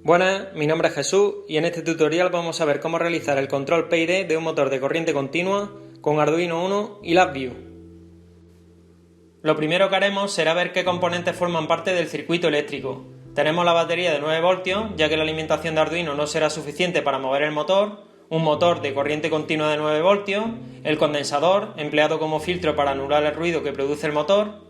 Buenas, mi nombre es Jesús y en este tutorial vamos a ver cómo realizar el control PID de un motor de corriente continua con Arduino Uno y LabVIEW. Lo primero que haremos será ver qué componentes forman parte del circuito eléctrico. Tenemos la batería de 9 voltios, ya que la alimentación de Arduino no será suficiente para mover el motor, un motor de corriente continua de 9 voltios, el condensador, empleado como filtro para anular el ruido que produce el motor.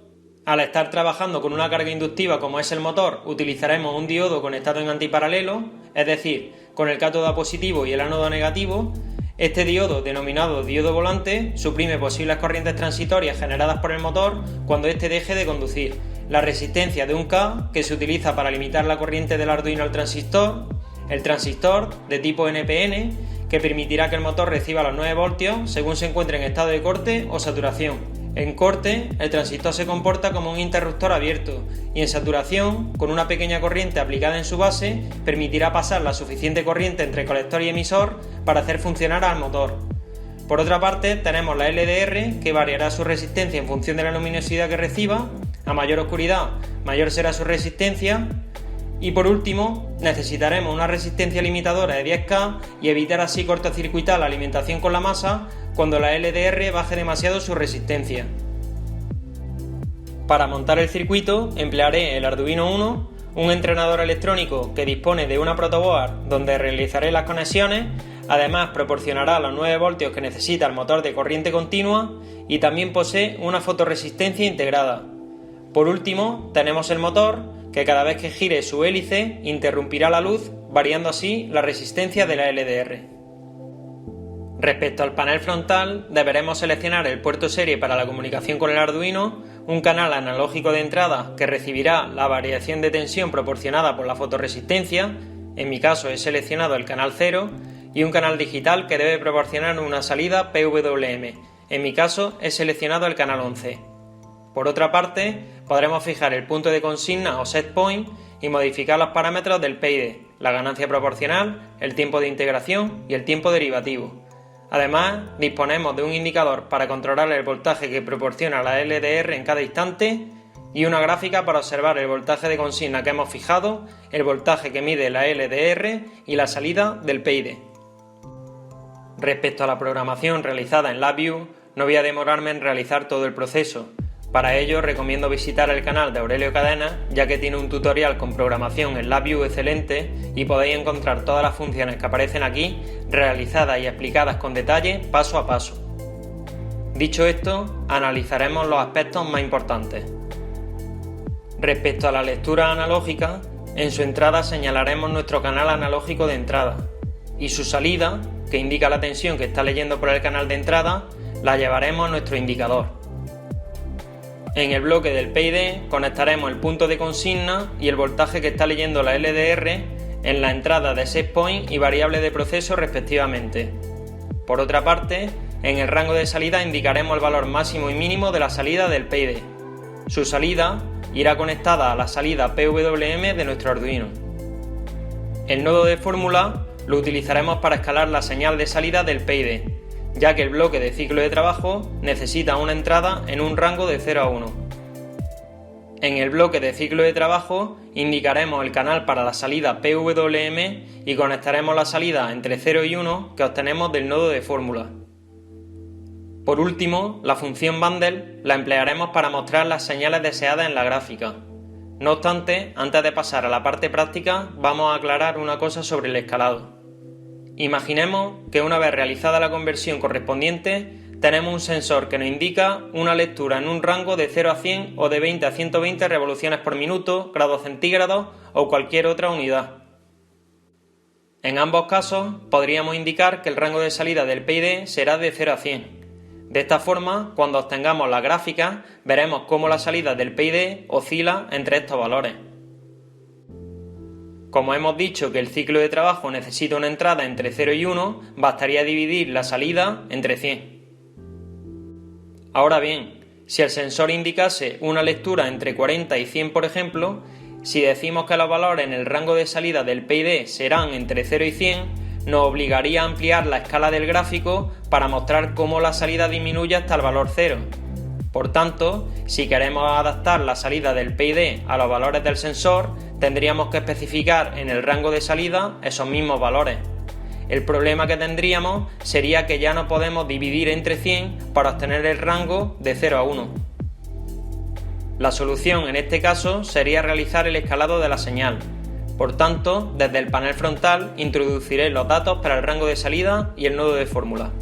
Al estar trabajando con una carga inductiva como es el motor, utilizaremos un diodo conectado en antiparalelo, es decir, con el cátodo positivo y el ánodo negativo. Este diodo, denominado diodo volante, suprime posibles corrientes transitorias generadas por el motor cuando éste deje de conducir. La resistencia de un K, que se utiliza para limitar la corriente del Arduino al transistor, el transistor de tipo NPN, que permitirá que el motor reciba los 9 voltios según se encuentre en estado de corte o saturación. En corte, el transistor se comporta como un interruptor abierto y en saturación, con una pequeña corriente aplicada en su base, permitirá pasar la suficiente corriente entre colector y emisor para hacer funcionar al motor. Por otra parte, tenemos la LDR, que variará su resistencia en función de la luminosidad que reciba. A mayor oscuridad, mayor será su resistencia. Y por último, necesitaremos una resistencia limitadora de 10K y evitar así cortocircuitar la alimentación con la masa cuando la LDR baje demasiado su resistencia. Para montar el circuito emplearé el Arduino Uno, un entrenador electrónico que dispone de una protoboard donde realizaré las conexiones, además proporcionará los 9 voltios que necesita el motor de corriente continua y también posee una fotorresistencia integrada. Por último, tenemos el motor, que cada vez que gire su hélice interrumpirá la luz, variando así la resistencia de la LDR. Respecto al panel frontal, deberemos seleccionar el puerto serie para la comunicación con el Arduino, un canal analógico de entrada que recibirá la variación de tensión proporcionada por la fotorresistencia, en mi caso he seleccionado el canal 0, y un canal digital que debe proporcionar una salida PWM, en mi caso he seleccionado el canal 11. Por otra parte, podremos fijar el punto de consigna o set point y modificar los parámetros del PID, la ganancia proporcional, el tiempo de integración y el tiempo derivativo. Además, disponemos de un indicador para controlar el voltaje que proporciona la LDR en cada instante y una gráfica para observar el voltaje de consigna que hemos fijado, el voltaje que mide la LDR y la salida del PID. Respecto a la programación realizada en LabVIEW, no voy a demorarme en realizar todo el proceso. Para ello recomiendo visitar el canal de Aurelio Cadena, ya que tiene un tutorial con programación en LabVIEW excelente y podéis encontrar todas las funciones que aparecen aquí realizadas y explicadas con detalle paso a paso. Dicho esto, analizaremos los aspectos más importantes. Respecto a la lectura analógica, en su entrada señalaremos nuestro canal analógico de entrada y su salida, que indica la tensión que está leyendo por el canal de entrada, la llevaremos a nuestro indicador. En el bloque del PID conectaremos el punto de consigna y el voltaje que está leyendo la LDR en la entrada de setPoint y variable de proceso respectivamente. Por otra parte, en el rango de salida indicaremos el valor máximo y mínimo de la salida del PID. Su salida irá conectada a la salida PWM de nuestro Arduino. El nodo de fórmula lo utilizaremos para escalar la señal de salida del PID, ya que el bloque de ciclo de trabajo necesita una entrada en un rango de 0 a 1. En el bloque de ciclo de trabajo indicaremos el canal para la salida PWM y conectaremos la salida entre 0 y 1 que obtenemos del nodo de fórmula. Por último, la función bundle la emplearemos para mostrar las señales deseadas en la gráfica. No obstante, antes de pasar a la parte práctica, vamos a aclarar una cosa sobre el escalado. Imaginemos que una vez realizada la conversión correspondiente, tenemos un sensor que nos indica una lectura en un rango de 0 a 100 o de 20 a 120 revoluciones por minuto, grados centígrados o cualquier otra unidad. En ambos casos, podríamos indicar que el rango de salida del PID será de 0 a 100. De esta forma, cuando obtengamos la gráfica, veremos cómo la salida del PID oscila entre estos valores. Como hemos dicho que el ciclo de trabajo necesita una entrada entre 0 y 1, bastaría dividir la salida entre 100. Ahora bien, si el sensor indicase una lectura entre 40 y 100, por ejemplo, si decimos que los valores en el rango de salida del PID serán entre 0 y 100, nos obligaría a ampliar la escala del gráfico para mostrar cómo la salida disminuye hasta el valor 0. Por tanto, si queremos adaptar la salida del PID a los valores del sensor, tendríamos que especificar en el rango de salida esos mismos valores. El problema que tendríamos sería que ya no podemos dividir entre 100 para obtener el rango de 0 a 1. La solución en este caso sería realizar el escalado de la señal. Por tanto, desde el panel frontal introduciré los datos para el rango de salida y el nodo de fórmula.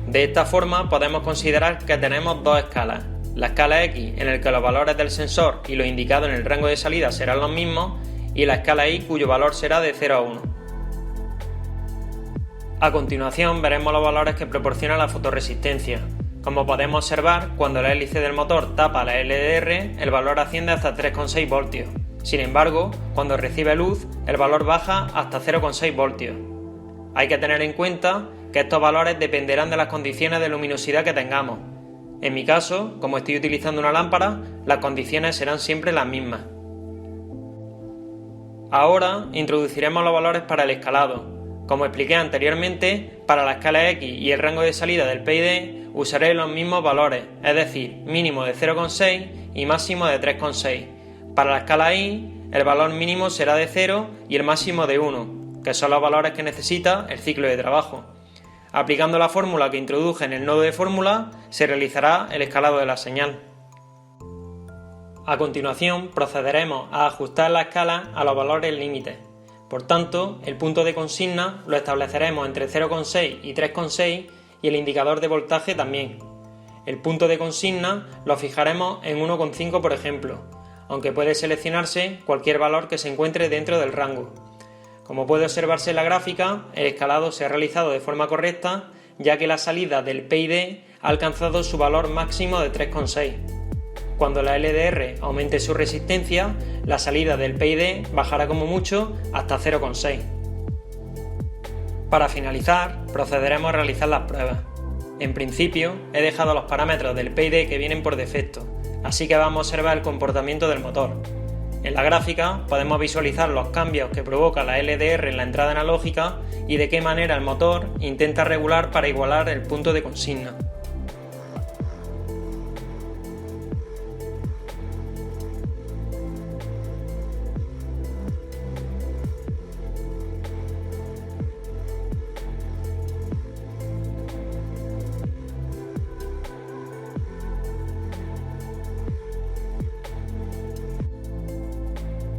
De esta forma podemos considerar que tenemos dos escalas, la escala X en la que los valores del sensor y los indicados en el rango de salida serán los mismos y la escala Y cuyo valor será de 0 a 1. A continuación veremos los valores que proporciona la fotorresistencia. Como podemos observar, cuando la hélice del motor tapa la LDR, el valor asciende hasta 3,6 voltios. Sin embargo, cuando recibe luz, el valor baja hasta 0,6 voltios. Hay que tener en cuenta que estos valores dependerán de las condiciones de luminosidad que tengamos. En mi caso, como estoy utilizando una lámpara, las condiciones serán siempre las mismas. Ahora introduciremos los valores para el escalado. Como expliqué anteriormente, para la escala X y el rango de salida del PID usaré los mismos valores, es decir, mínimo de 0,6 y máximo de 3,6. Para la escala Y, el valor mínimo será de 0 y el máximo de 1, que son los valores que necesita el ciclo de trabajo. Aplicando la fórmula que introduje en el nodo de fórmula, se realizará el escalado de la señal. A continuación, procederemos a ajustar la escala a los valores límites. Por tanto, el punto de consigna lo estableceremos entre 0,6 y 3,6 y el indicador de voltaje también. El punto de consigna lo fijaremos en 1,5 por ejemplo, aunque puede seleccionarse cualquier valor que se encuentre dentro del rango. Como puede observarse en la gráfica, el escalado se ha realizado de forma correcta, ya que la salida del PID ha alcanzado su valor máximo de 3,6. Cuando la LDR aumente su resistencia, la salida del PID bajará como mucho hasta 0,6. Para finalizar, procederemos a realizar las pruebas. En principio, he dejado los parámetros del PID que vienen por defecto, así que vamos a observar el comportamiento del motor. En la gráfica podemos visualizar los cambios que provoca la LDR en la entrada analógica y de qué manera el motor intenta regular para igualar el punto de consigna.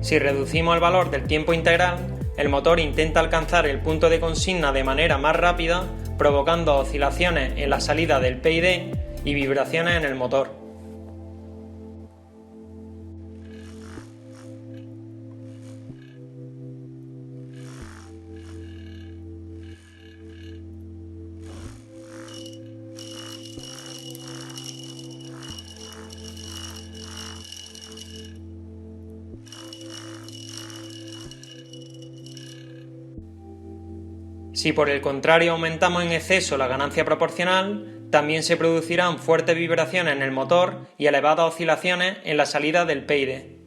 Si reducimos el valor del tiempo integral, el motor intenta alcanzar el punto de consigna de manera más rápida, provocando oscilaciones en la salida del PID y vibraciones en el motor. Si por el contrario aumentamos en exceso la ganancia proporcional, también se producirán fuertes vibraciones en el motor y elevadas oscilaciones en la salida del PID.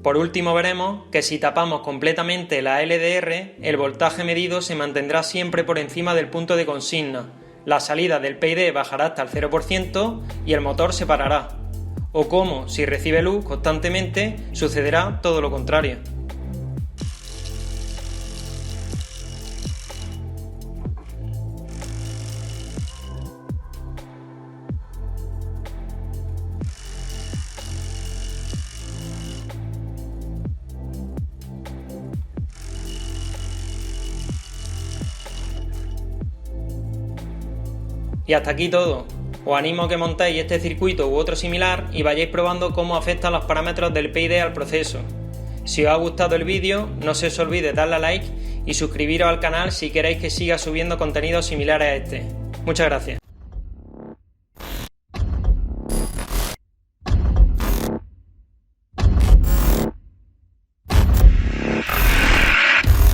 Por último veremos que si tapamos completamente la LDR, el voltaje medido se mantendrá siempre por encima del punto de consigna, la salida del PID bajará hasta el 0% y el motor se parará. O como, si recibe luz constantemente, sucederá todo lo contrario. Y hasta aquí todo. Os animo a que montéis este circuito u otro similar y vayáis probando cómo afectan los parámetros del PID al proceso. Si os ha gustado el vídeo, no se os olvide darle a like y suscribiros al canal si queréis que siga subiendo contenidos similares a este. Muchas gracias.